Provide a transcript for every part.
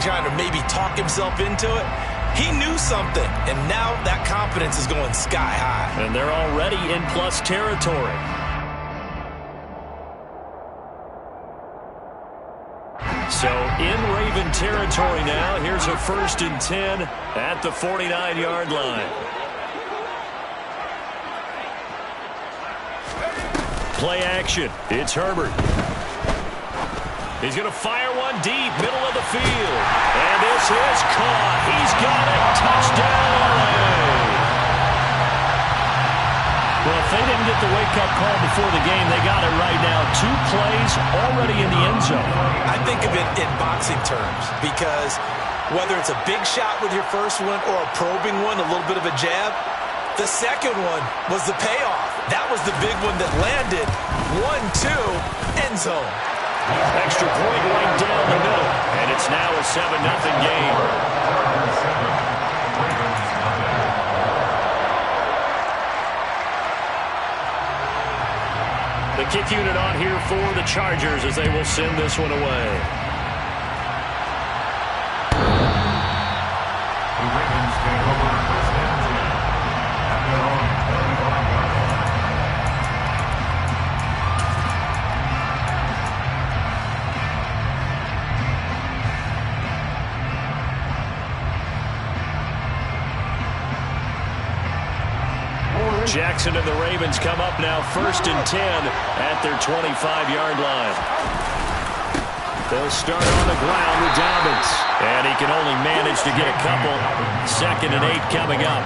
trying to maybe talk himself into it. He knew something, and now that confidence is going sky high. And they're already in plus territory. So in Raven territory now. Here's a 1st and 10 at the 49-yard line. Play action. It's Herbert. He's going to fire one deep, middle of the field. And this is caught. He's got it. Touchdown, LA. Well, if they didn't get the wake-up call before the game, they got it right now. 2 plays already in the end zone. I think of it in boxing terms because whether it's a big shot with your first one or a probing one, a little bit of a jab, the second one was the payoff. That was the big one that landed. 1-2, end zone. Extra point right down the middle. And it's now a 7-0 game. The kick unit on here for the Chargers as they will send this one away. Jackson and the Ravens come up now 1st and 10 at their 25-yard line. They'll start on the ground with Dobbins. And he can only manage to get a couple. 2nd and 8 coming up.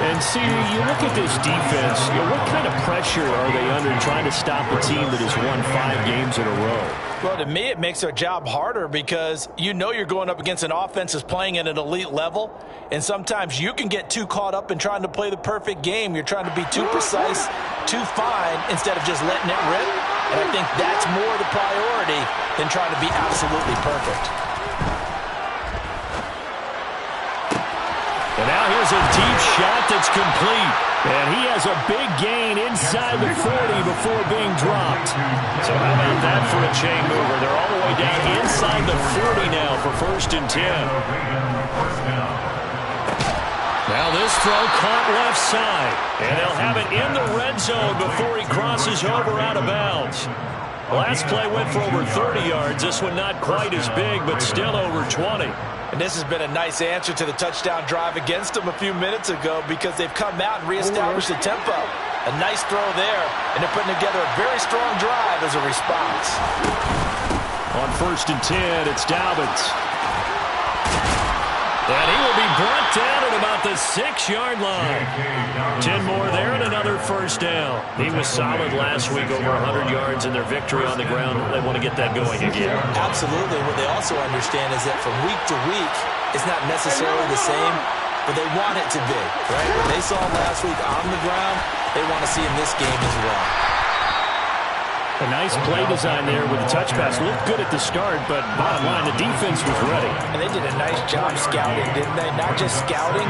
And see, you look at this defense, what kind of pressure are they under trying to stop a team that has won 5 games in a row? Well, to me, it makes their job harder because you know you're going up against an offense that's playing at an elite level, and sometimes you can get too caught up in trying to play the perfect game. You're trying to be too precise, too fine, instead of just letting it rip. And I think that's more the priority than trying to be absolutely perfect. And now here's a deep shot that's complete. And he has a big gain inside the 40 before being dropped. So how about that for a chain mover? They're all the way down inside the 40 now for 1st and 10. Now this throw caught left side. And they'll have it in the red zone before he crosses over out of bounds. Last play went for over 30 yards. This one not quite as big, but still over 20. And this has been a nice answer to the touchdown drive against them a few minutes ago because they've come out and reestablished the tempo. A nice throw there, and they're putting together a very strong drive as a response. On 1st and 10, it's Dobbins. And he will be brought down at about the 6-yard line. 10 more there and another 1st down. He was solid last week, over 100 yards in their victory on the ground. They want to get that going again. Absolutely. What they also understand is that from week to week, it's not necessarily the same, but they want it to be, right? What they saw last week on the ground, they want to see in this game as well. A nice play design there with the touch pass. Looked good at the start, but bottom line, the defense was ready. And they did a nice job scouting, didn't they? Not just scouting,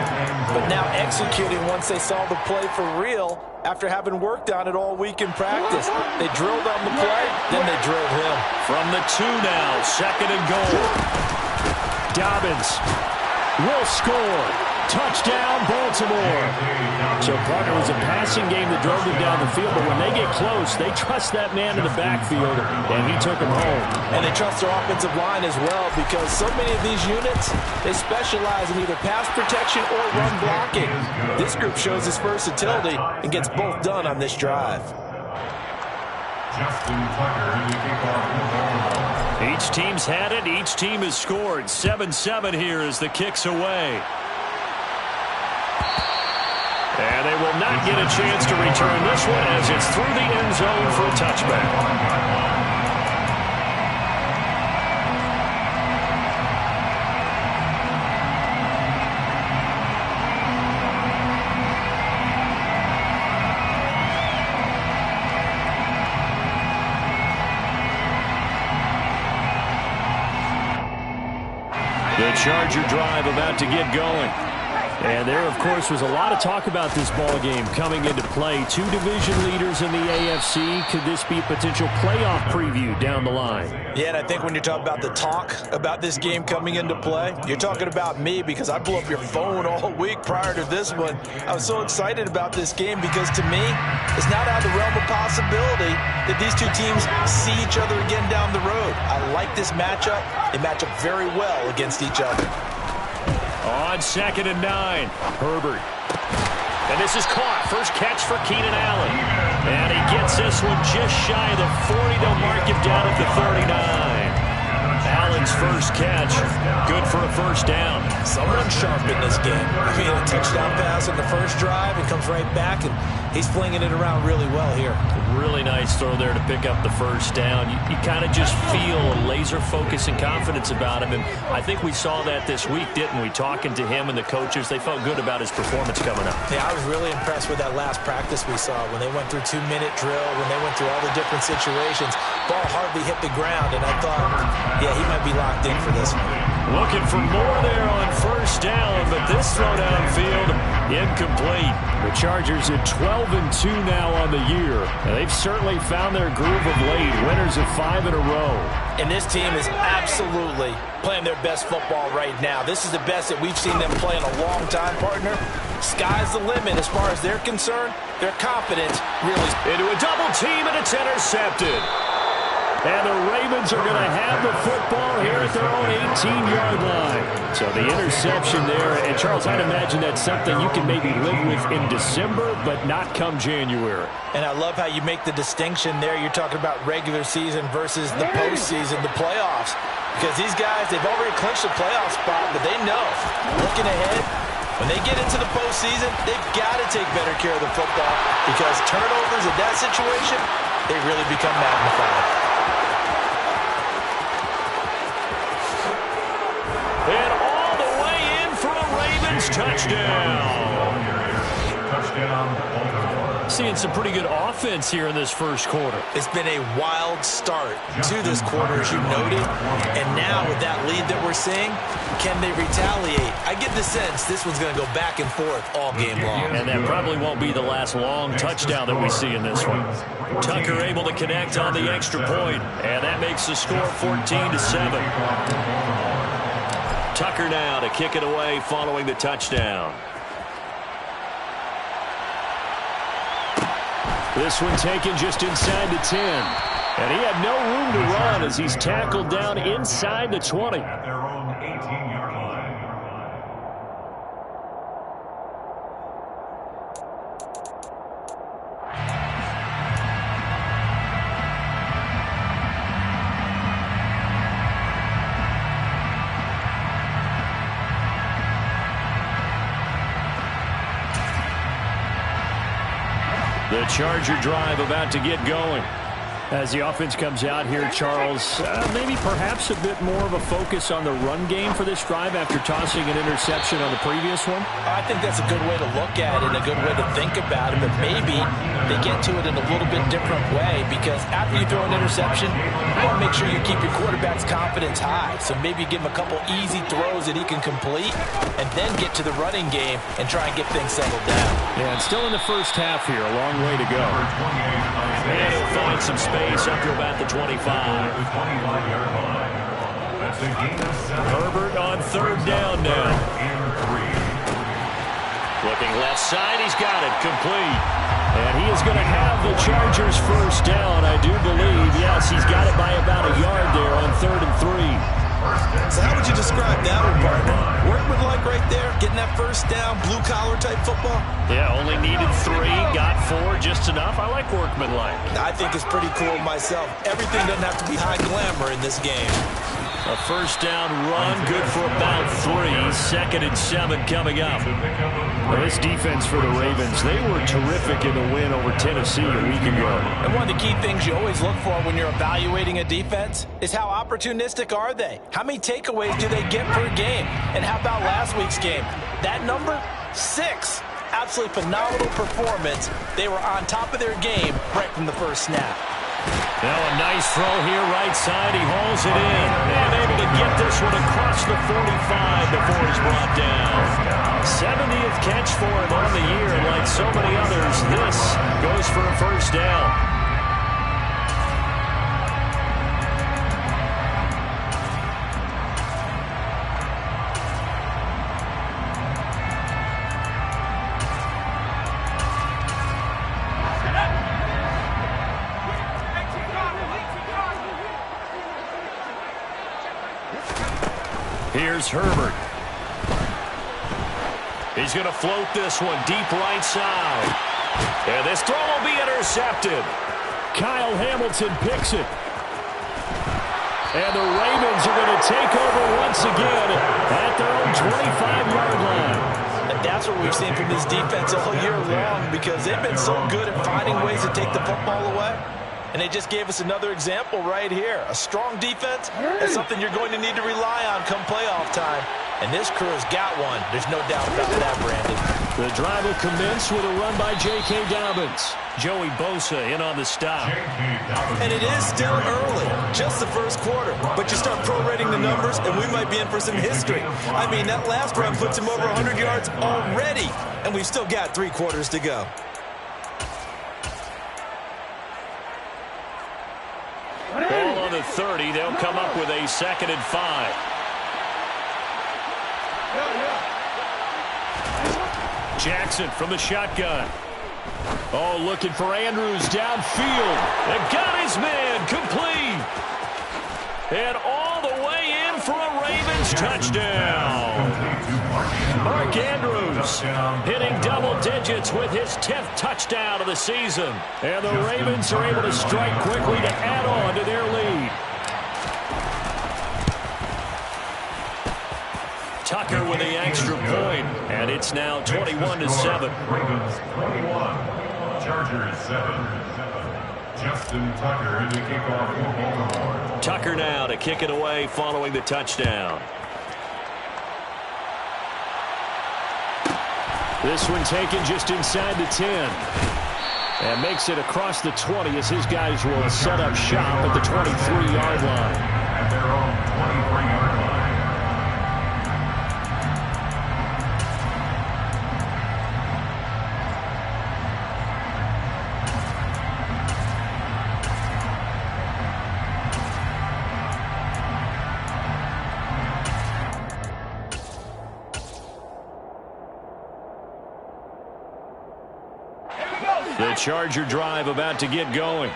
but now executing once they saw the play for real after having worked on it all week in practice. They drilled on the play, then they drilled him. From the 2 now, 2nd and goal. Dobbins will score. Touchdown, Baltimore. So, partner, it was a passing game that drove them down the field, but when they get close, they trust that man in the backfield, and he took them home. And they trust their offensive line as well because so many of these units, they specialize in either pass protection or run blocking. This group shows its versatility and gets both done on this drive. Each team's had it. Each team has scored. 7-7 here as the kick's away. And they will not get a chance to return this one as it's through the end zone for a touchback. The Charger drive about to get going. And there, of course, was a lot of talk about this ball game coming into play. Two division leaders in the AFC. Could this be a potential playoff preview down the line? Yeah, and I think when you're talking about the talk about this game coming into play, you're talking about me because I blew up your phone all week prior to this one. I was so excited about this game because, to me, it's not out of the realm of possibility that these two teams see each other again down the road. I like this matchup. They match up very well against each other. On 2nd and 9, Herbert. And this is caught. First catch for Keenan Allen. And he gets this one just shy of the 40. They'll mark him down at the 39. Allen's first catch, good for a first down. Someone sharp in this game. I mean, a touchdown pass in the first drive, and comes right back, and he's flinging it around really well here. Really nice throw there to pick up the first down. You kind of just feel a laser focus and confidence about him, and I think we saw that this week, didn't we? Talking to him and the coaches, they felt good about his performance coming up. Yeah, I was really impressed with that last practice we saw when they went through 2-minute drill, when they went through all the different situations. Ball hardly hit the ground, and I thought, yeah, he might be locked in for this one. Looking for more there on first down, but this throw downfield incomplete. The Chargers at 12-2 now on the year. And they've certainly found their groove of late. Winners of 5 in a row. And this team is absolutely playing their best football right now. This is the best that we've seen them play in a long time, partner. Sky's the limit as far as they're concerned. They're confident, really. Into a double team, and it's intercepted. And the Ravens are going to have the football here at their own 18-yard line. So the interception there. And, Charles, I'd imagine that's something you can maybe live with in December, but not come January. And I love how you make the distinction there. You're talking about regular season versus the postseason, the playoffs. Because these guys, they've already clinched the playoff spot, but they know, looking ahead, when they get into the postseason, they've got to take better care of the football because turnovers in that situation, they really become magnified. And all the way in for a Ravens touchdown. Seeing some pretty good offense here in this first quarter. It's been a wild start to this quarter, as you noted. And now with that lead that we're seeing, can they retaliate? I get the sense this one's going to go back and forth all game long. And that probably won't be the last long touchdown that we see in this one. Tucker able to connect on the extra point. And that makes the score 14-7. Tucker now to kick it away following the touchdown. This one taken just inside the 10. And he had no room to run as he's tackled down inside the 20. At their own 18-yard line. The Charger drive about to get going. As the offense comes out here, Charles, maybe perhaps a bit more of a focus on the run game for this drive after tossing an interception on the previous one? I think that's a good way to look at it and a good way to think about it, but maybe they get to it in a little bit different way because after you throw an interception, you want to make sure you keep your quarterback's confidence high. So maybe give him a couple easy throws that he can complete and then get to the running game and try and get things settled down. Yeah, and still in the first half here, a long way to go. And he'll find some space up to about the 25. Herbert on third down now. Looking left side, he's got it, complete. And he is going to have the Chargers first down, I do believe. Yes, he's got it by about a yard there on 3rd and 3. So how would you describe that one, partner? Workman-like right there, getting that first down, blue-collar type football? Yeah, only needed 3, got 4, just enough. I like workman-like. I think it's pretty cool myself. Everything doesn't have to be high glamour in this game. A first down run, good for about 3. 2nd and 7 coming up. Well, this defense for the Ravens, they were terrific in the win over Tennessee a week ago. And one of the key things you always look for when you're evaluating a defense is how opportunistic are they? How many takeaways do they get per game? And how about last week's game? That number? 6. Absolutely phenomenal performance. They were on top of their game right from the first snap. Now a nice throw here, right side. He hauls it in. And able to get this one across the 45 before he's brought down. 70th catch for him on the year. And like so many others, this goes for a first down. Here's Herbert. He's going to float this one deep right side. And this throw will be intercepted. Kyle Hamilton picks it. And the Ravens are going to take over once again at their own 25-yard line. And that's what we've seen from this defense all year long, because they've been so good at finding ways to take the football away. And they just gave us another example right here. A strong defense is something you're going to need to rely on come playoff time. And this crew has got one. There's no doubt about that, Brandon. The drive will commence with a run by J.K. Dobbins. Joey Bosa in on the stop. And it is still early, just the first quarter. But you start prorating the numbers, and we might be in for some history. I mean, that last run puts him over 100 yards already. And we've still got 3 quarters to go. Ball on the 30. They'll come up with a 2nd and 5. Jackson from the shotgun. Oh, looking for Andrews downfield. And got his man complete. And all the way in for a Ravens touchdown. Mark Andrews hitting double digits with his 10th touchdown of the season. And the Ravens are able to strike quickly to add on to their lead. Tucker with the extra point, and it's now 21-7. Ravens 21, Chargers 7. Justin Tucker in the kickoff for Baltimore. Tucker now to kick it away following the touchdown. This one taken just inside the 10. And makes it across the 20 as his guys will set up shop at the 23-yard line. At their own 23-yard line. The Charger drive about to get going.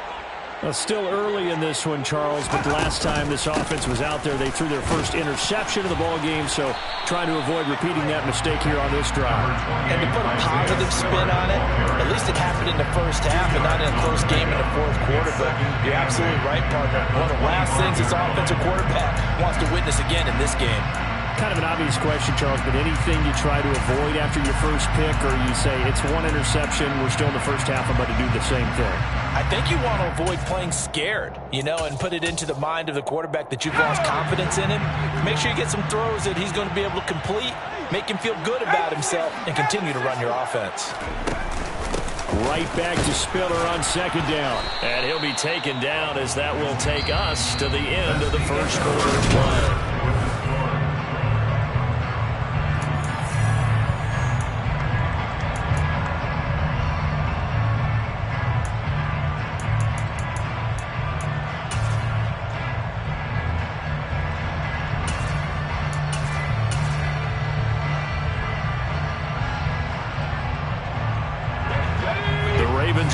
Well, still early in this one, Charles, but the last time this offense was out there, they threw their first interception of the ball game, so trying to avoid repeating that mistake here on this drive. And to put a positive spin on it, at least it happened in the first half and not in a close game in the fourth quarter, but you're absolutely right, partner. One of the last things this offensive quarterback wants to witness again in this game. Kind of an obvious question, Charles, but anything you try to avoid after your first pick, or you say it's one interception, we're still in the first half, I'm about to do the same thing? I think you want to avoid playing scared, and put it into the mind of the quarterback that you've lost confidence in him. Make sure you get some throws that he's going to be able to complete, make him feel good about himself, and continue to run your offense. Right back to Spiller on 2nd down. And he'll be taken down as that will take us to the end of the first quarter of play.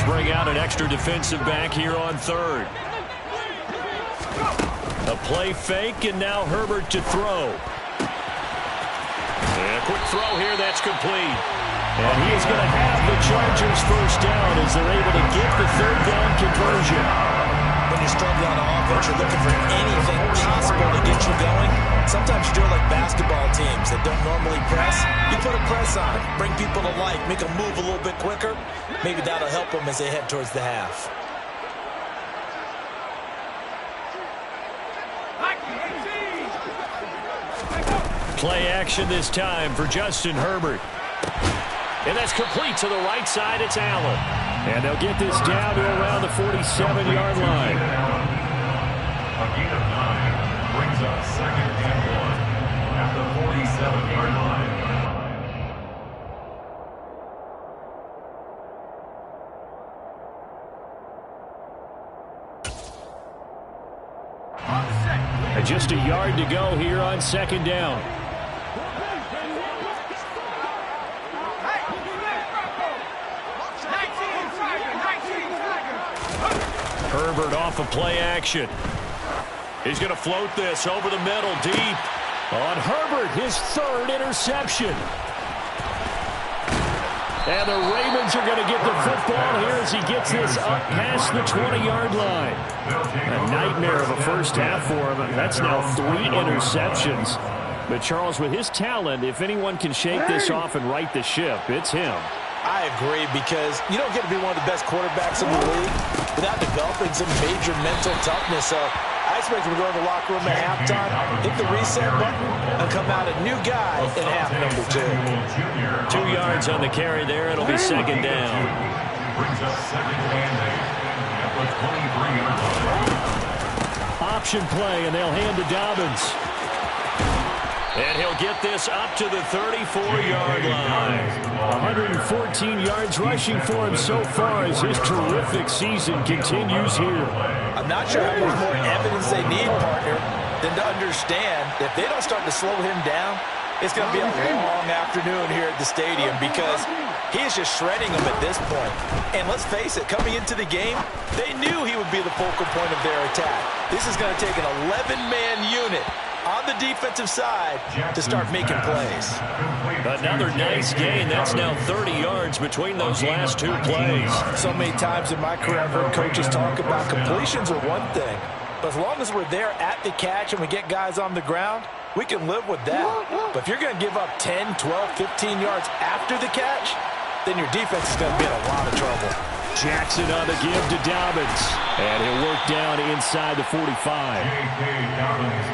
Bring out an extra defensive back here on 3rd. A play fake, and now Herbert to throw. And a quick throw here, that's complete. And he is going to have the Chargers first down as they're able to get the 3rd down conversion. When you're struggling on offense, you're looking for anything possible to get you going. Sometimes you do it like basketball teams that don't normally press. You put a press on, bring people to life, make them move a little bit quicker. Maybe that'll help them as they head towards the half. Play action this time for Justin Herbert. And that's complete to the right side. It's Allen. And they'll get this down to around the 47-yard line. A gain of 9 brings up 2nd and 1 at the 47-yard line. And just a yard to go here on 2nd down. Herbert off of play action. He's going to float this over the middle, deep. On Herbert, his 3rd interception. And the Ravens are going to get the football here as he gets this up past the 20-yard line. A nightmare of a first half for him. That's now 3 interceptions. But Charles, with his talent, if anyone can shake this off and right the ship, it's him. I agree, because you don't get to be one of the best quarterbacks in the league without developing some major mental toughness. So I expect him to go to the locker room at halftime, hit the reset button, and come out a new guy in half number 2. 2 yards on the carry there. It'll be 2nd down. Brings up 2nd and 8 at the 23-yard line. Option play, and they'll hand to Dobbins. And he'll get this up to the 34-yard line. 114 yards rushing for him so far as his terrific season continues here. I'm not sure how much more evidence they need, partner, than to understand that if they don't start to slow him down, it's going to be a long afternoon here at the stadium, because he is just shredding them at this point. And let's face it, coming into the game, they knew he would be the focal point of their attack. This is going to take an 11-man unit on the defensive side to start making plays. Another nice gain. That's now 30 yards between those last 2 plays. So many times in my career, I've heard coaches talk about completions are one thing, but as long as we're there at the catch and we get guys on the ground, we can live with that. But if you're going to give up 10, 12, 15 yards after the catch, then your defense is going to be in a lot of trouble. Jackson on the give to Dobbins. And he'll work down inside the 45.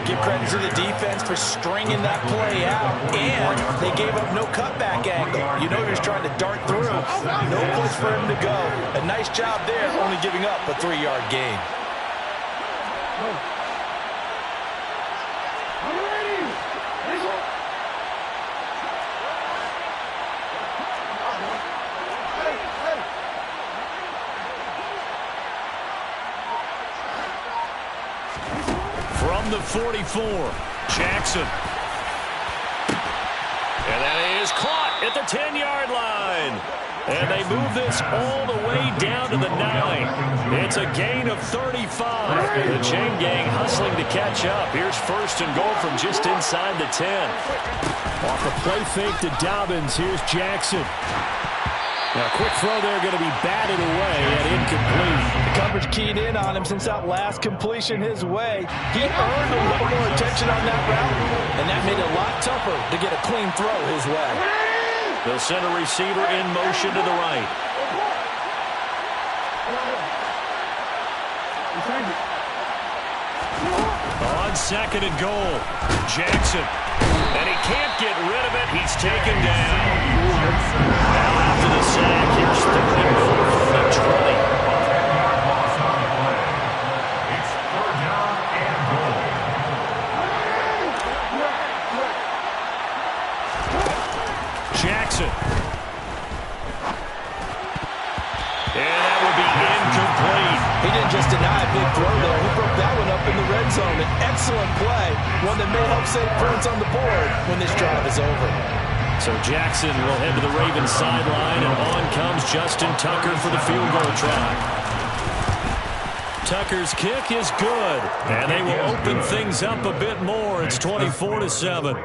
Give credit to the defense for stringing that play out. And they gave up no cutback angle. You know he was trying to dart through. No place for him to go. A nice job there, only giving up a 3-yard gain. From the 44, Jackson. And that is caught at the 10-yard line. And they move this all the way down to the 9. It's a gain of 35. The chain gang hustling to catch up. Here's 1st and goal from just inside the 10. Off the play fake to Dobbins. Here's Jackson. Now, a quick throw there, going to be batted away and incomplete. The coverage keyed in on him since that last completion his way. He earned a little more attention on that route, and that made it a lot tougher to get a clean throw his way. They'll send a receiver in motion to the right. On 2nd and goal, Jackson. And he can't get rid of it. He's taken down. Now after the sack, here's 3rd and 20. It's 3rd down and goal. Jackson. And that would be incomplete. He didn't just deny a big throw there. He broke that one up in the red zone. An excellent play, one that may help save points on the board when this drive is over. So Jackson will head to the Ravens sideline, and on comes Justin Tucker for the field goal try. Tucker's kick is good, and they will open things up a bit more. It's 24-7.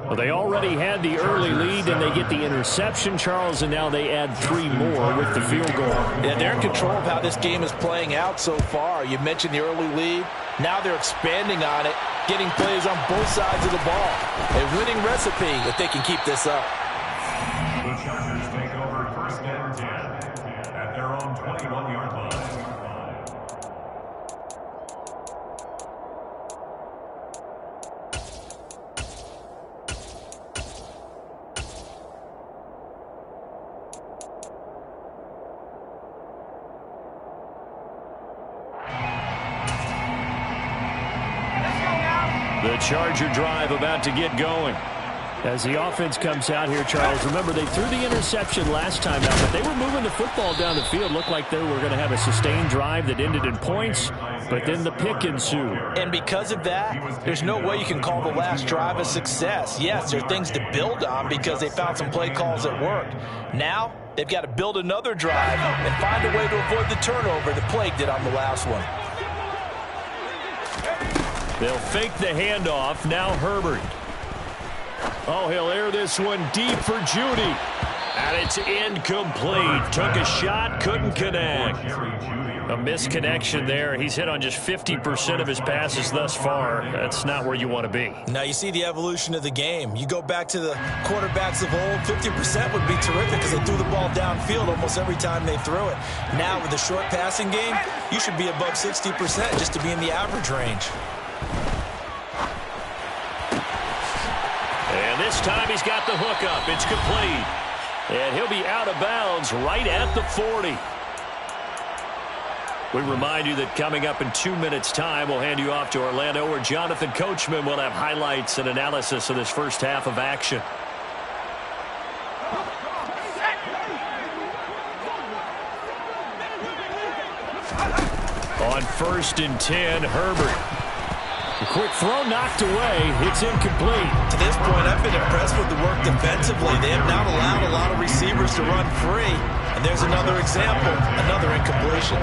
Well, they already had the early lead, and they get the interception, Charles, and now they add 3 more with the field goal. Yeah, they're in control of how this game is playing out so far. You mentioned the early lead. Now they're expanding on it, getting plays on both sides of the ball. A winning recipe if they can keep this up. The Chargers take over 1st and 10 at their own 21-yard line. Charger drive about to get going. As the offense comes out here, Charles, remember they threw the interception last time out, but they were moving the football down the field. Looked like they were going to have a sustained drive that ended in points, but then the pick ensued. And because of that, there's no way you can call the last drive a success. Yes, there are things to build on because they found some play calls that worked. Now, they've got to build another drive and find a way to avoid the turnover that plagued it on the last one. They'll fake the handoff. Now Herbert. Oh, he'll air this one deep for Judy. And it's incomplete. Took a shot, couldn't connect. A misconnection there. He's hit on just 50% of his passes thus far. That's not where you want to be. Now you see the evolution of the game. You go back to the quarterbacks of old, 50% would be terrific because they threw the ball downfield almost every time they threw it. Now with the short passing game, you should be above 60% just to be in the average range. And this time he's got the hook up. It's complete. And he'll be out of bounds right at the 40. We remind you that coming up in 2 minutes' time, we'll hand you off to Orlando, where Jonathan Coachman will have highlights and analysis of this first half of action. On 1st and 10, Herbert. A quick throw knocked away. It's incomplete. To this point, I've been impressed with the work defensively. They have not allowed a lot of receivers to run free. And there's another example, another incompletion.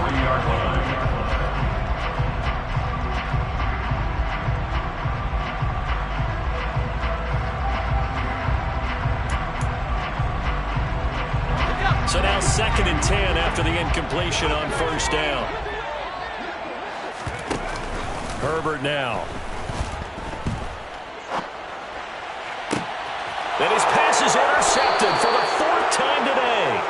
So now 2nd and 10 after the incompletion on 1st down. Herbert now. And his pass is intercepted for the 4th time today.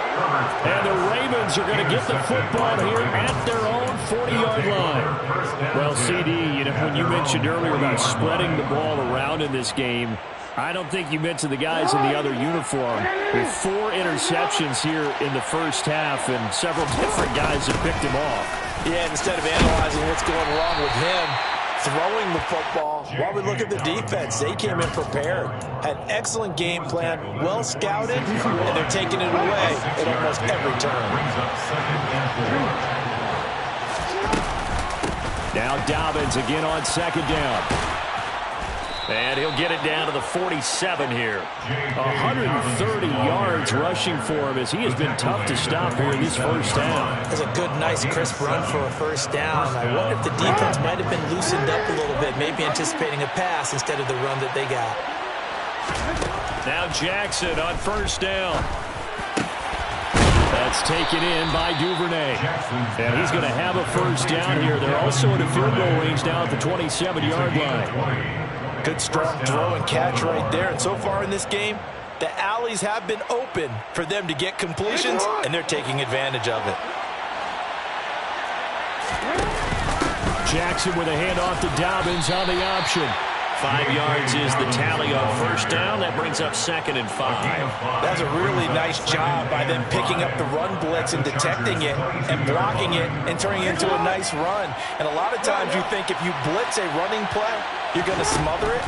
And the Ravens are going to get the football here at their own 40-yard line. Well, CD, you know, when you mentioned earlier about spreading the ball around in this game, I don't think you mentioned the guys in the other uniform. With 4 interceptions here in the first half, and several different guys have picked him off. Yeah, instead of analyzing what's going wrong with him, throwing the football, while we look at the defense, they came in prepared, had excellent game plan, well scouted, and they're taking it away at almost every turn. Now Dobbins again on 2nd down. And he'll get it down to the 47 here. 130 yards rushing for him as he has been tough to stop here in this first half. That's a good, nice, crisp run for a first down. I wonder if the defense might have been loosened up a little bit, maybe anticipating a pass instead of the run that they got. Now Jackson on 1st down. That's taken in by Duvernay. And he's going to have a first down here. They're also in a field goal range now at the 27-yard line. Good strong throw and catch right there. And so far in this game, the alleys have been open for them to get completions, and they're taking advantage of it. Jackson with a handoff to Dobbins on the option. 5 yards is the tally on 1st down. That brings up 2nd and 5. That's a really nice job by them picking up the run blitz and detecting it and blocking it and turning it into a nice run. And a lot of times you think if you blitz a running play, you're going to smother it.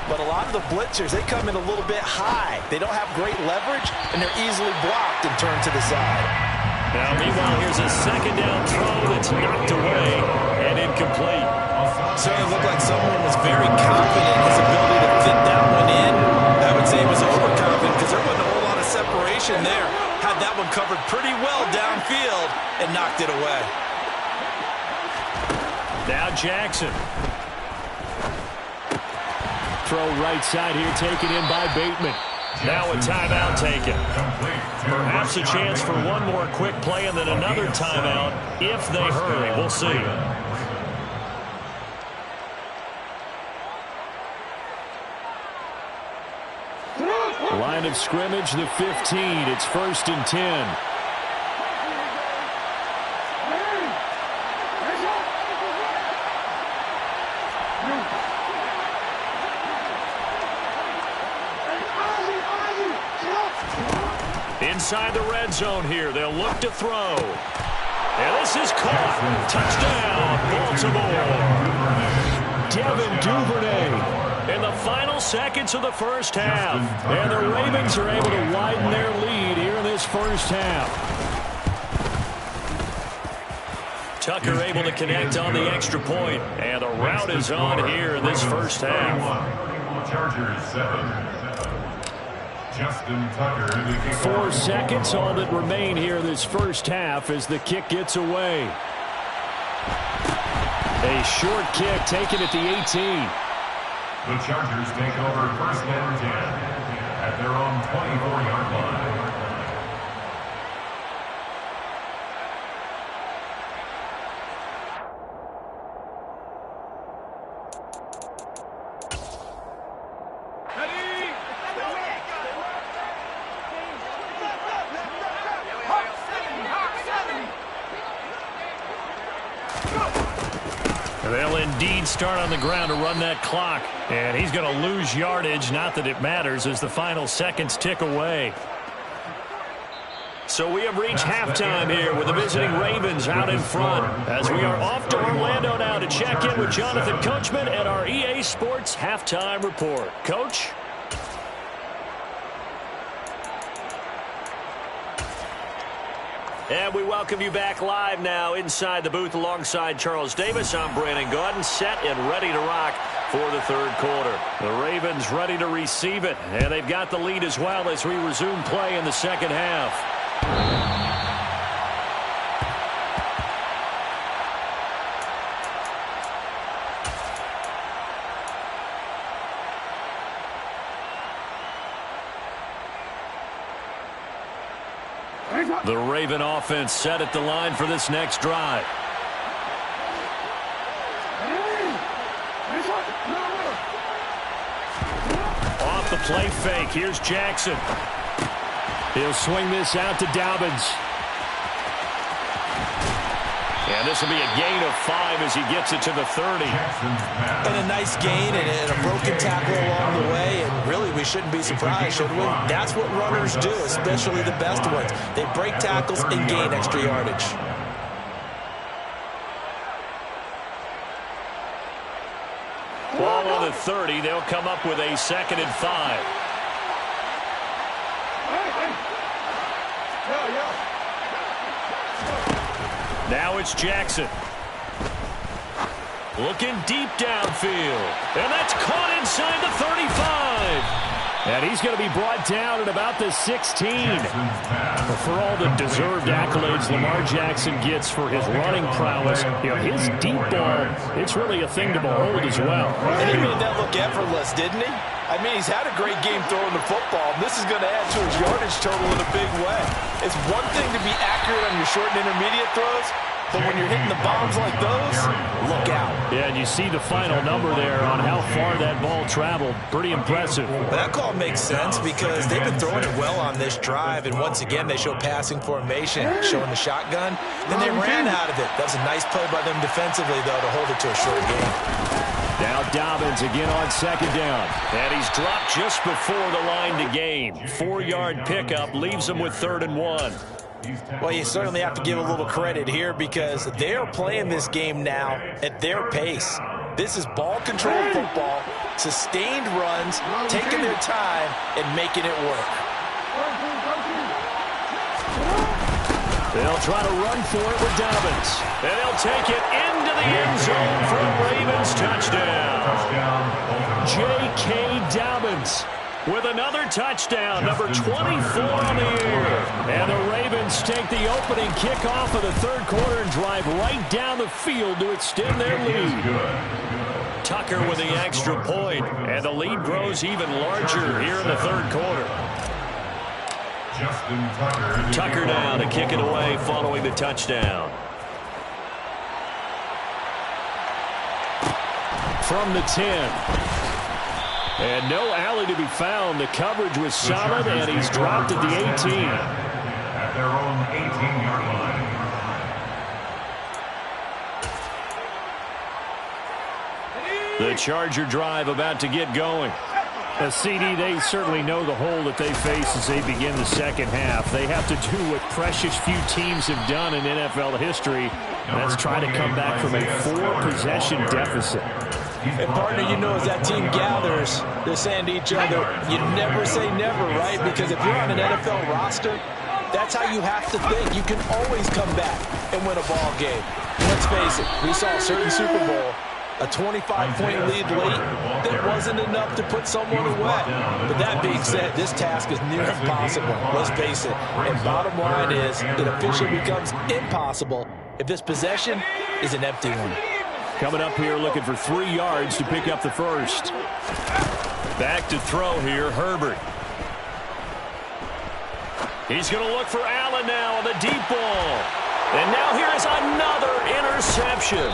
But a lot of the blitzers, they come in a little bit high. They don't have great leverage, and they're easily blocked and turned to the side. Now, meanwhile, here's a 2nd down throw that's knocked away and incomplete. Certainly looked like someone was very confident in his ability to fit that one in. I would say he was overconfident because there wasn't a whole lot of separation there. Had that one covered pretty well downfield and knocked it away. Now Jackson. Throw right side here, taken in by Bateman. Now a timeout taken. Perhaps a chance for one more quick play and then another timeout if they hurry. We'll see. Line of scrimmage, the 15. It's 1st and 10. Inside the red zone here. They'll look to throw. And this is caught. Touchdown, Baltimore. Devin Duvernay in the final seconds of the first half. And the Ravens are able to widen their lead here in this first half. Tucker able to connect on the extra point. And the route is on here in this first half. Chargers 7. Justin Tucker in the kick. 4 seconds, all that remain here in this first half as the kick gets away. A short kick taken at the 18. The Chargers take over first and 10 at their own 24-yard line. They'll indeed start on the ground to run that clock. And he's going to lose yardage. Not that it matters as the final seconds tick away. So we have reached halftime here with the visiting Ravens out in front. As we are off to Orlando now to check in with Jonathan Coachman at our EA Sports Halftime Report. Coach? And we welcome you back live now inside the booth alongside Charles Davis. I'm Brandon Gaudin, set and ready to rock for the third quarter. The Ravens ready to receive it, and they've got the lead as well as we resume play in the second half. The Raven offense set at the line for this next drive. Off the play fake, here's Jackson. He'll swing this out to Dobbins. And this will be a gain of 5 as he gets it to the 30. And a nice gain and a broken tackle along the way. And really, we shouldn't be surprised, should we? That's what runners do, especially the best ones. They break tackles and gain extra yardage. Ball on the 30. They'll come up with a 2nd and 5. Now it's Jackson. Looking deep downfield. And that's caught inside the 35. And he's going to be brought down at about the 16. But for all the deserved accolades Lamar Jackson gets for his running prowess, his deep ball, it's really a thing to behold as well. And he made that look effortless, didn't he? I mean, he's had a great game throwing the football. This is going to add to his yardage total in a big way. It's one thing to be accurate on your short and intermediate throws, but when you're hitting the bombs like those, look out. Yeah, and you see the final number there on how far that ball traveled. Pretty impressive. But that call makes sense because they've been throwing it well on this drive, and once again, they show passing formation, showing the shotgun. Then they ran out of it. That was a nice play by them defensively, though, to hold it to a short game. Now Dobbins again on 2nd down. And he's dropped just before the line to gain. 4-yard pickup leaves him with 3rd and 1. Well, you certainly have to give a little credit here because they are playing this game now at their pace. This is ball-controlled football, sustained runs, taking their time, and making it work. They'll try to run for it with Dobbins. And they'll take it into the end zone for a Ravens touchdown. J.K. Dobbins with another touchdown, number 24 on the year. And the Ravens take the opening kickoff of the third quarter and drive right down the field to extend their lead. Tucker with the extra point, and the lead grows even larger here in the third quarter. Tucker down to kick it away following the touchdown. From the 10. And no alley to be found. The coverage was solid, and he's dropped at the 18. At their own 18-yard line. The Charger drive about to get going. A CD, they certainly know the hole that they face as they begin the second half. They have to do what precious few teams have done in NFL history. That's try to come back from a 4-possession deficit. And partner, you know, as that team gathers, they're saying to each other, you never say never, right? Because if you're on an NFL roster, that's how you have to think. You can always come back and win a ball game. Let's face it, we saw a certain Super Bowl, a 25-point lead late, that wasn't enough to put someone away. But that being said, this task is near impossible. Let's face it. And bottom line is, it officially becomes impossible if this possession is an empty one. Coming up here looking for 3 yards to pick up the first. Back to throw here, Herbert. He's going to look for Allen now on the deep ball. And now here is another interception.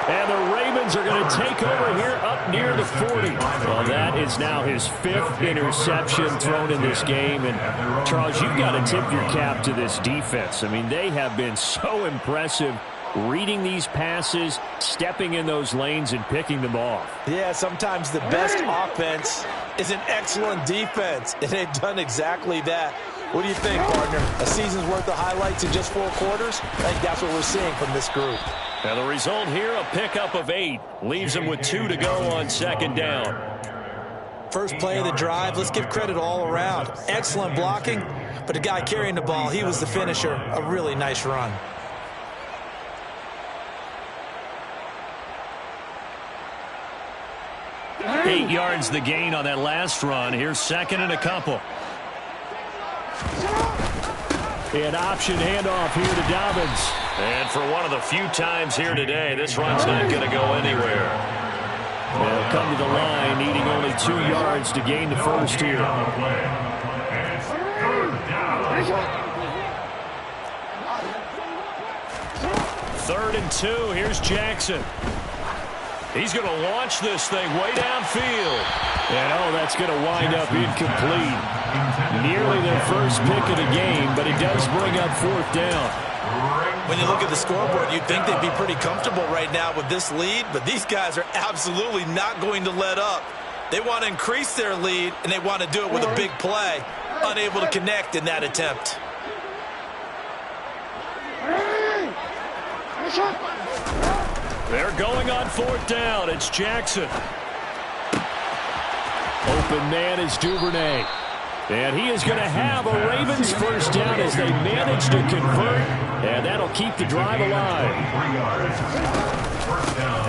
And the Ravens are going to take over here up near the 40. Well, that is now his 5th interception thrown in this game. And, Charles, you've got to tip your cap to this defense. I mean, they have been so impressive reading these passes, stepping in those lanes, and picking them off. Yeah, sometimes the best offense is an excellent defense, and they've done exactly that. What do you think, partner? A season's worth of highlights in just 4 quarters? I think that's what we're seeing from this group. Now the result here, a pickup of 8. Leaves them with 2 to go on 2nd down. First play of the drive, let's give credit all around. Excellent blocking, but the guy carrying the ball, he was the finisher. A really nice run. Eight yards the gain on that last run. Here's 2nd and a couple. An option handoff here to Dobbins. And for one of the few times here today, this run's not going to go anywhere. They'll come to the line, needing only 2 yards to gain the first here. 3rd and 2. Here's Jackson. He's going to launch this thing way downfield. And, oh, that's going to wind up incomplete. Nearly their first pick of the game, but it does bring up 4th down. When you look at the scoreboard, you'd think they'd be pretty comfortable right now with this lead, but these guys are absolutely not going to let up. They want to increase their lead, and they want to do it with a big play. Unable to connect in that attempt. They're going on 4th down. It's Jackson. Open man is Duvernay. And he is going to have a Ravens first down as they manage to convert. And that'll keep the drive alive.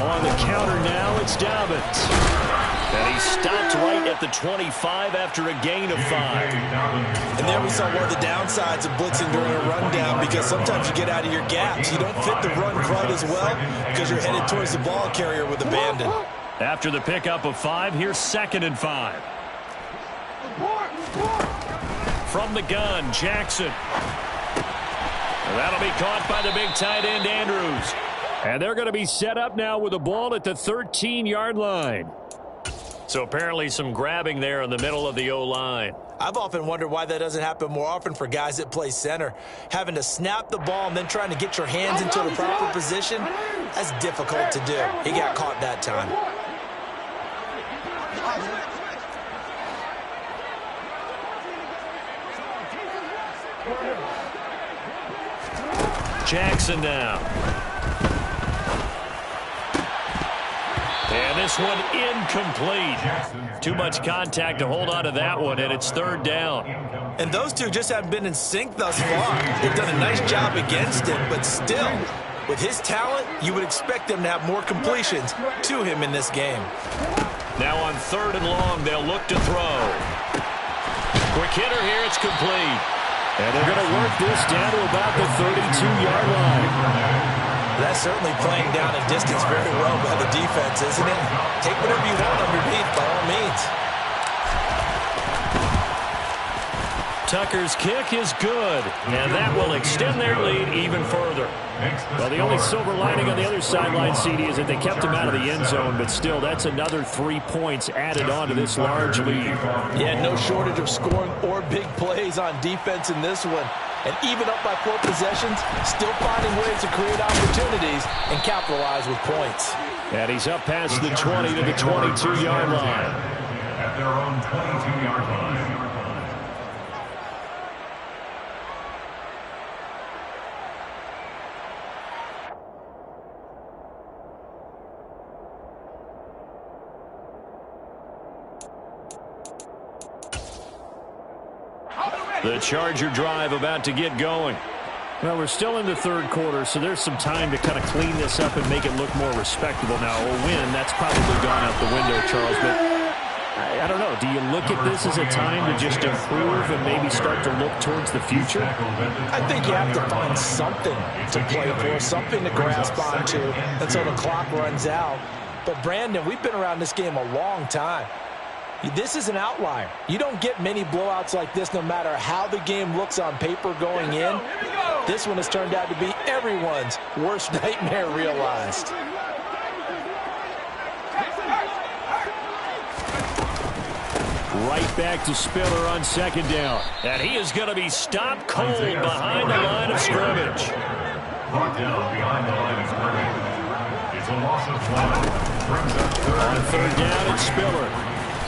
On the counter now, it's Dobbins. And he stopped right at the 25 after a gain of 5. And there we saw one of the downsides of blitzing during a rundown, because sometimes you get out of your gaps. You don't fit the run quite as well because you're headed towards the ball carrier with abandon. After the pickup of 5, here's 2nd and 5. From the gun, Jackson. And that'll be caught by the big tight end, Andrews. And they're going to be set up now with a ball at the 13-yard line. So apparently some grabbing there in the middle of the O-line. I've often wondered why that doesn't happen more often for guys that play center. Having to snap the ball and then trying to get your hands into the proper position, that's difficult to do. He got caught that time. Jackson now. And this one incomplete. Too much contact to hold on to that one, and it's 3rd down. And those two just haven't been in sync thus far. They've done a nice job against him, but still, with his talent, you would expect them to have more completions to him in this game. Now on 3rd and long, they'll look to throw. Quick hitter here, it's complete. And they're going to work this down to about the 32-yard line. That's certainly playing down a distance very well by the defense, isn't it? Take whatever you want underneath, by all means. Tucker's kick is good, and that will extend their lead even further. Well, the only silver lining on the other sideline, CD, is that they kept him out of the end zone, but still, that's another 3 points added on to this large lead. Yeah, no shortage of scoring or big plays on defense in this one. And even up by 4 possessions, still finding ways to create opportunities and capitalize with points. And he's up past the 20 to the 22-yard line. At their own 22-yard line. The Charger drive about to get going. Well, we're still in the third quarter, so there's some time to kind of clean this up and make it look more respectable. Now, a win, that's probably gone out the window, Charles, but I don't know. Do you look at this as a time to just improve and maybe start to look towards the future? I think you have to find something to play for, something to grasp onto until the clock runs out. But, Brandon, we've been around this game a long time. This is an outlier. You don't get many blowouts like this no matter how the game looks on paper going in. This one has turned out to be everyone's worst nightmare realized. Right back to Spiller on second down. And he is going to be stopped cold behind the line of scrimmage. Brought down behind the line of scrimmage. It's a loss of 1. On third down, it's Spiller.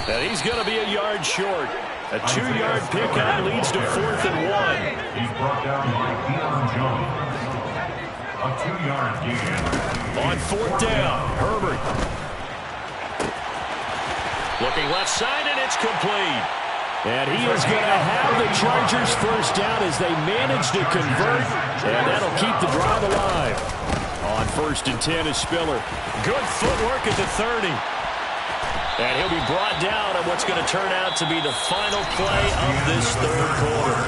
And he's going to be a yard short. A 2-yard pickup leads to 4th and 1. He's brought down by Deion Jones. A 2-yard gain. On 4th down, Herbert. Looking left side, and it's complete. And he is going to have the Chargers first down as they manage to convert, and that'll keep the drive alive. On 1st and 10 is Spiller. Good footwork at the 30. And he'll be brought down on what's going to turn out to be the final play of this third quarter.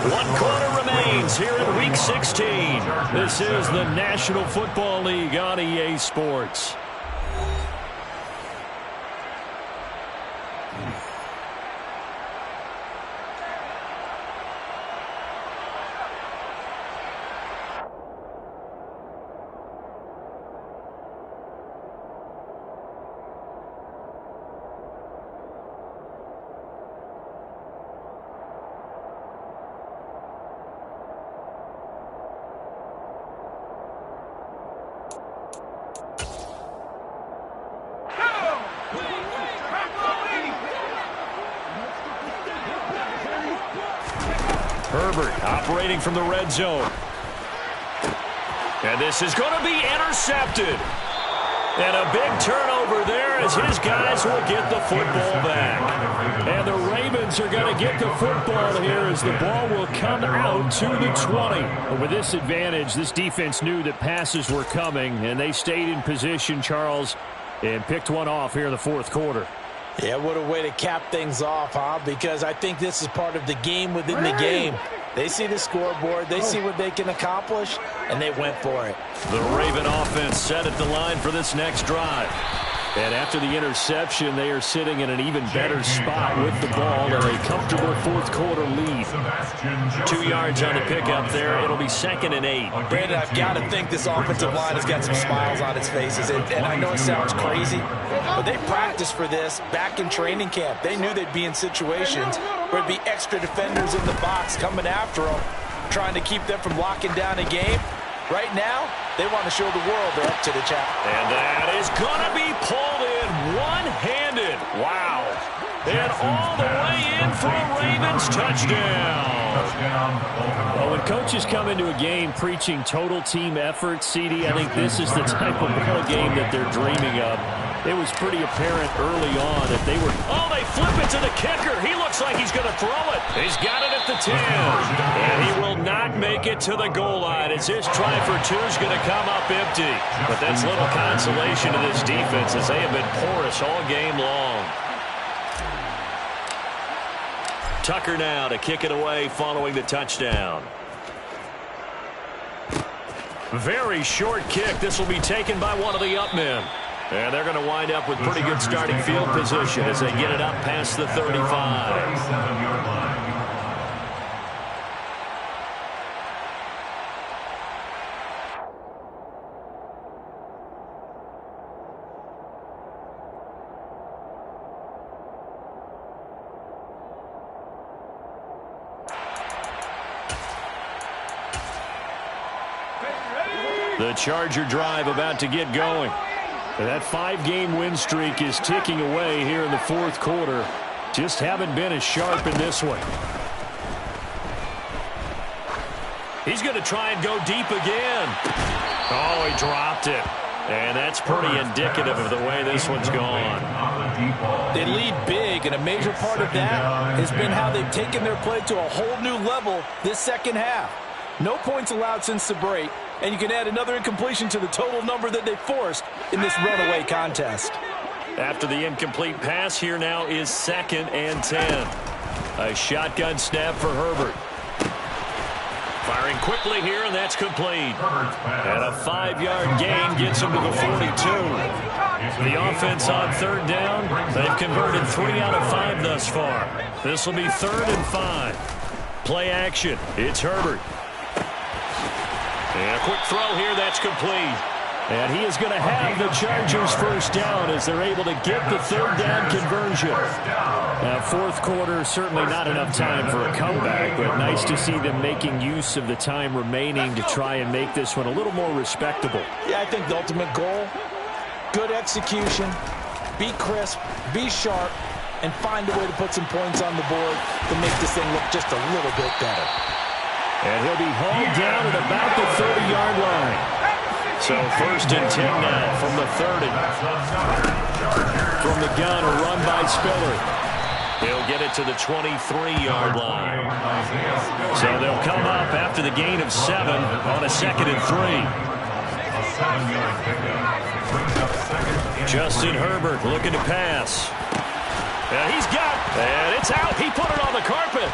1 quarter remains here in Week 16. This is the National Football League on EA Sports. Herbert operating from the red zone. And this is going to be intercepted. And a big turnover there as his guys will get the football back. And the Ravens are going to get the football here as the ball will come out to the 20. And with this advantage, this defense knew that passes were coming, and they stayed in position, Charles, and picked one off here in the fourth quarter. Yeah, what a way to cap things off, huh? Because I think this is part of the game within the game. They see the scoreboard, they see what they can accomplish, and they went for it. The Raven offense set at the line for this next drive. And after the interception, they are sitting in an even better spot with the ball and a comfortable fourth quarter lead. 2 yards on the pickup there. It'll be 2nd and 8. Brandon, I've got to think this offensive line has got some smiles on its faces. And I know it sounds crazy, but they practiced for this back in training camp. They knew they'd be in situations where there'd be extra defenders in the box coming after them, trying to keep them from locking down a game. Right now, they want to show the world they're up to the challenge. And that is going to be pulled in one-handed. Wow. And all the way in for a Ravens touchdown. Well, when coaches come into a game preaching total team effort, CD, I think this is the type of ball game that they're dreaming of. It was pretty apparent early on that they were... Oh, they flip it to the kicker. He looks like he's going to throw it. He's got it at the 10. And he will not make it to the goal line as his try for 2 is going to come up empty. But that's little consolation to this defense as they have been porous all game long. Tucker now to kick it away following the touchdown. Very short kick. This will be taken by one of the up men. And they're going to wind up with pretty good starting field position as they get it up past the 35. 37-yard line. The Charger drive about to get going. And that 5-game win streak is ticking away here in the fourth quarter. Just haven't been as sharp in this one. He's going to try and go deep again. Oh, he dropped it. And that's pretty indicative of the way this one's gone. They lead big, and a major part of that has been how they've taken their play to a whole new level this second half. No points allowed since the break, and you can add another incompletion to the total number that they forced in this runaway contest. After the incomplete pass, here now is 2nd and 10. A shotgun snap for Herbert. Firing quickly here, and that's complete. And a 5-yard gain gets him to the 42. The offense on 3rd down. They've converted 3 out of 5 thus far. This will be 3rd and 5. Play action. It's Herbert. And a quick throw here. That's complete. And he is going to have the Chargers first down as they're able to get the 3rd down conversion. Now, 4th quarter, certainly not enough time for a comeback, but nice to see them making use of the time remaining to try and make this one a little more respectable. Yeah, I think the ultimate goal, good execution, be crisp, be sharp, and find a way to put some points on the board to make this thing look just a little bit better. And he'll be hauled down at about the 30-yard line. So 1st and 10 now from the 30. From the gun, a run by Spiller. He'll get it to the 23-yard line. So they'll come up after the gain of 7 on a 2nd and 3. Justin Herbert looking to pass. And he's got, and it's out. He put it on the carpet.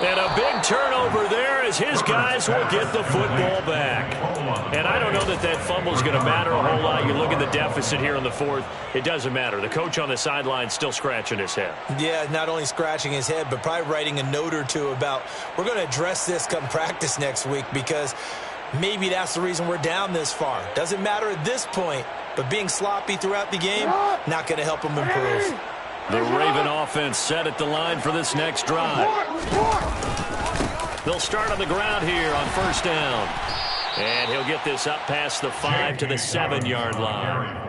And a big turnover there as his guys will get the football back. And I don't know that that fumble is going to matter a whole lot. You look at the deficit here in the 4th. It doesn't matter. The coach on the sideline still scratching his head. Yeah, not only scratching his head, but probably writing a note or two about we're going to address this come practice next week because maybe that's the reason we're down this far. Doesn't matter at this point, but being sloppy throughout the game, not going to help them improve. The Raven offense set at the line for this next drive. They'll start on the ground here on 1st down. And he'll get this up past the 5 to the 7-yard line.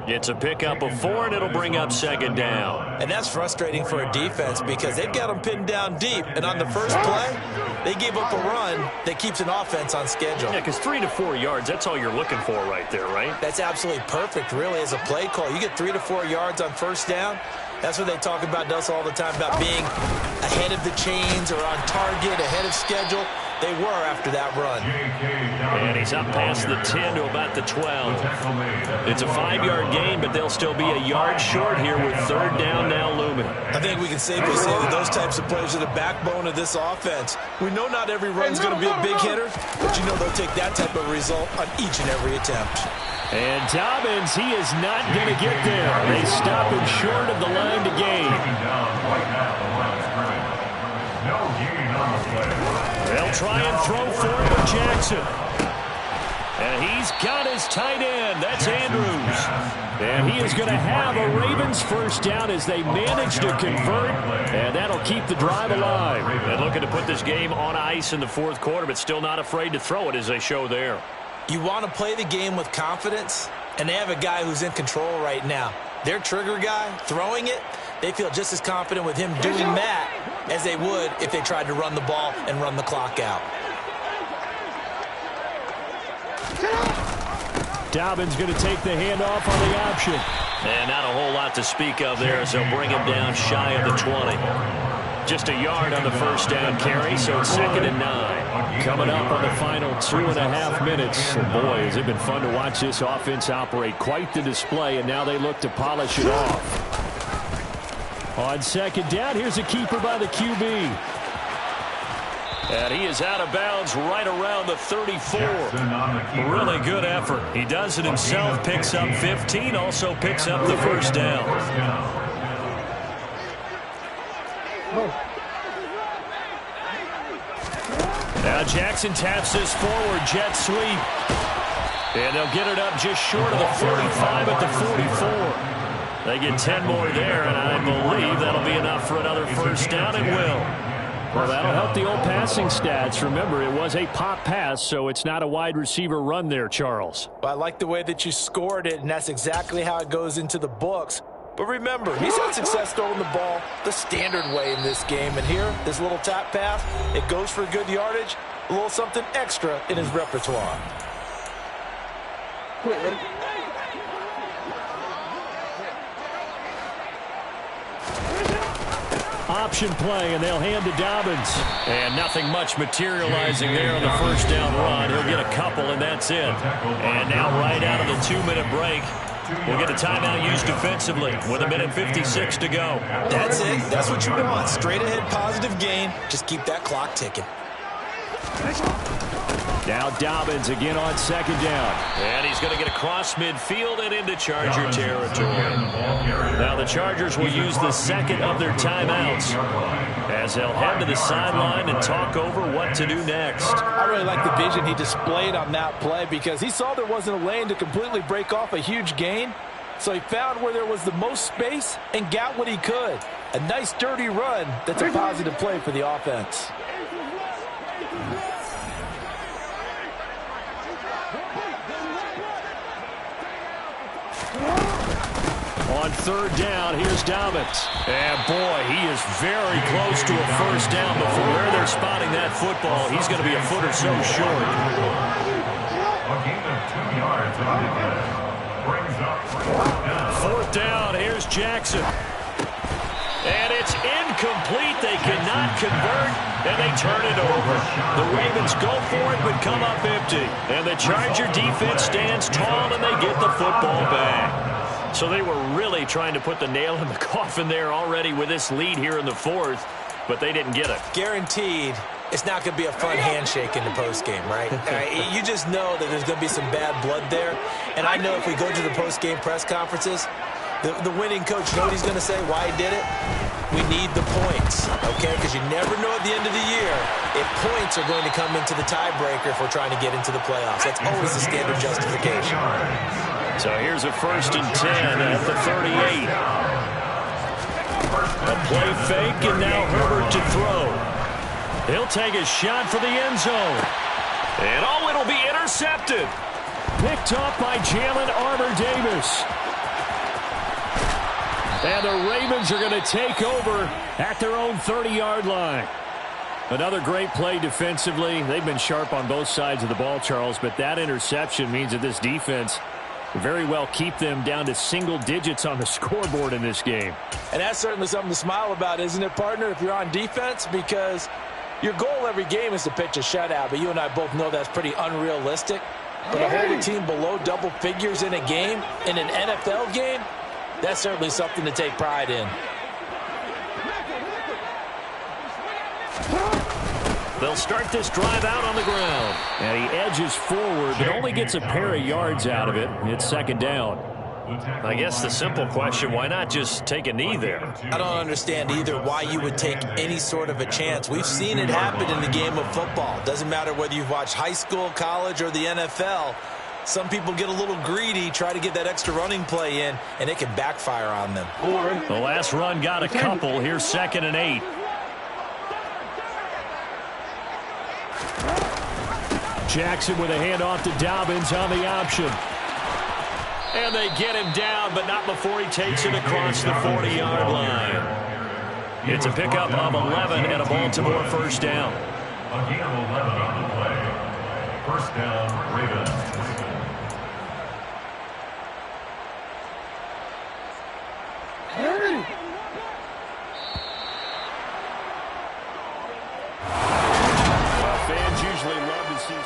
It's a pickup of 4, and it'll bring up 2nd down. And that's frustrating for a defense because they've got them pinned down deep. And on the first play, they gave up a run that keeps an offense on schedule. Yeah, because 3 to 4 yards, that's all you're looking for right there, right? That's absolutely perfect, really, as a play call. You get 3 to 4 yards on 1st down. That's what they talk about us all the time, about being ahead of the chains or on target, ahead of schedule. They were after that run. And he's up past the 10 to about the 12. It's a 5-yard gain, but they'll still be a yard short here with 3rd down now looming. I think we can safely say that those types of plays are the backbone of this offense. We know not every run's going to be a big hitter, but you know they'll take that type of result on each and every attempt. And Dobbins, he is not going to get there. They stop him short of the line to gain. They'll try and throw for it with Jackson. And he's got his tight end. That's Andrews. And he is going to have a Ravens first down as they manage to convert. And that'll keep the drive alive. And looking to put this game on ice in the 4th quarter, but still not afraid to throw it as they show there. You want to play the game with confidence, and they have a guy who's in control right now. Their trigger guy, throwing it, they feel just as confident with him doing that as they would if they tried to run the ball and run the clock out. Dobbins going to take the handoff on the option. And not a whole lot to speak of there as they'll bring him down shy of the 20. Just a yard on the 1st down carry, so it's 2nd and 9. Coming up on the final 2.5 minutes. And boy, has it been fun to watch this offense operate. Quite the display, and now they look to polish it off. On 2nd down, here's a keeper by the QB. And he is out of bounds right around the 34. Really good effort. He does it himself, picks up 15, also picks up the 1st down. Now Jackson taps this forward, jet sweep. And they'll get it up just short of the 45 at the 44. They get 10 more there, and I believe that'll be enough for another 1st down. It will. Well, that'll help the old passing stats. Remember, it was a pop pass, so it's not a wide receiver run there, Charles. Well, I like the way that you scored it, and that's exactly how it goes into the books. But remember, he's had success throwing the ball the standard way in this game. And here, this little tap pass, it goes for good yardage, a little something extra in his repertoire. Option play, and they'll hand to Dobbins. And nothing much materializing there on the first down run. He'll get a couple, and that's it. And now right out of the 2-minute break, we'll get a timeout used defensively with 1:56 to go. That's it. That's what you want. Straight ahead positive gain. Just keep that clock ticking. Now Dobbins again on second down. And he's going to get across midfield and into Charger territory. Now the Chargers will use the second of their timeouts as they'll head to the sideline and talk over what to do next. I really like the vision he displayed on that play because he saw there wasn't a lane to completely break off a huge gain. So he found where there was the most space and got what he could. A nice dirty run that's a positive play for the offense. On third down, here's Dobbins. And boy, he is very close to a first down, but from where they're spotting that football, he's going to be a foot or so short. A gain of 2 yards on the play. Brings up Fourth down, here's Jackson. And it's incomplete. They cannot convert, and they turn it over. The Ravens go for it, but come up empty. And the Charger defense stands tall, and they get the football back. So they were really trying to put the nail in the coffin there already with this lead here in the fourth, but they didn't get it. Guaranteed, it's not going to be a fun handshake in the postgame, right? You just know that there's going to be some bad blood there. And I know if we go to the postgame press conferences, the winning coach, you know what he's going to say, why he did it? We need the points, okay? Because you never know at the end of the year if points are going to come into the tiebreaker if we're trying to get into the playoffs. That's always the standard justification. So here's a 1st and 10 at the 38. A play fake, and now Herbert to throw. He'll take a shot for the end zone. And oh, it'll be intercepted. Picked up by Jalen Armour-Davis. And the Ravens are going to take over at their own 30-yard line. Another great play defensively. They've been sharp on both sides of the ball, Charles, but that interception means that this defense very well keep them down to single digits on the scoreboard in this game. And that's certainly something to smile about, isn't it, partner, if you're on defense? Because your goal every game is to pitch a shutout, but you and I both know that's pretty unrealistic. But to hold a team below double figures in a game, in an NFL game, that's certainly something to take pride in. They'll start this drive out on the ground. And he edges forward, but only gets a pair of yards out of it. It's second down. I guess the simple question, why not just take a knee there? I don't understand either why you would take any sort of a chance. We've seen it happen in the game of football. Doesn't matter whether you've watched high school, college, or the NFL. Some people get a little greedy, try to get that extra running play in, and it can backfire on them. The last run got a couple. Here's 2nd and 8. Jackson with a handoff to Dobbins on the option. And they get him down, but not before he takes it across the 40-yard line. It's a pickup of 11 and a Baltimore first down. A gain of 11 on the play. First down, Ravens. Fans usually love to see